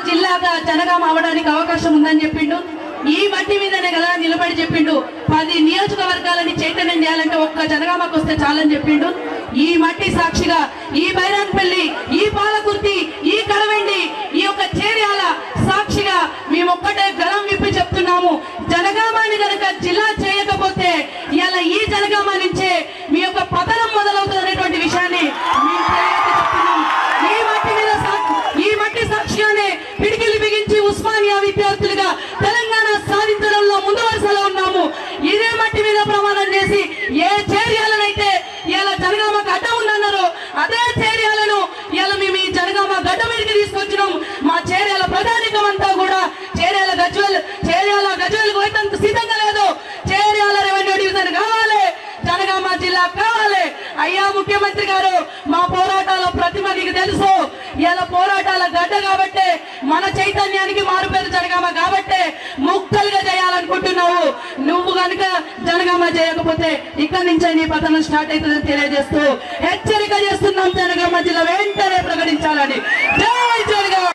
జిల్లాగా జనగామ అవడానికి అవకాశం ఉందని చెప్పిండు. ఈ మట్టి మీదనే కదా నిలబడి చెప్పిండు 10 నియోజకవర్గాలని చైతన్యం చేయాలంటే ఒక్క జనగామకు వస్తే చాలని చెప్పిండు. ఈ మట్టి సాక్షిగా ఈ బైరాన్పల్లి, ఈ పాలకుర్తి, ఈ కడవెండి, ఈ యొక్క చేర్యాల సాక్షిగా మేము ఒక్కటే గలం విప్పి చెప్తున్నాము. జనగామాని కనుక జిల్లా చేయకపోతే ఇలా ఈ జనగామ నుంచే మీ యొక్క పతనం మొదలవుతుంది అనేటువంటి విషయాన్ని మేము చెప్తున్నాం. ఈ మట్టి సాక్షిగానే పిడికిలి బిగించి ఉస్మానియా విద్యార్థులుగా తెలంగాణ సాధించడంలో ముందు వరుసలో ఉన్నాము. ఇదే మట్టి మీద ప్రమాణం చేసి ఏ చేర్యాలనైతే ఇలా జనగామకు అడ్డ ఉందన్నారో అదే చేర్యాలను ఇలా మేము ఈ జనగామ గడ్డ మీదకి తీసుకొచ్చినాం. మా చేర్యాల ప్రధానికం అంతా కూడా చేర్యాల గజ్వేల్ పోయేందుకు సిద్ధంగా లేదు. చేర్యాల రెవెన్యూ డివిజన్ కావాలి, జనగామ జిల్లా కావాలి. అయ్యా ముఖ్యమంత్రి గారు, మా పోరాటాల ప్రతిమ నీకు తెలుసు. ఇలా పోరాటాల గడ్డ కాబట్టే, మన చైతన్యానికి మారుపేరు జనగామ కాబట్టే ముక్కలుగా చేయాలనుకుంటున్నావు. నువ్వు కనుక జనగామ చేయకపోతే ఇక్కడి నుంచే నీ పతనం స్టార్ట్ అవుతుందని తెలియజేస్తూ హెచ్చరిక చేస్తున్నాం. జనగామ జిల్లా వెంటనే ప్రకటించాలని.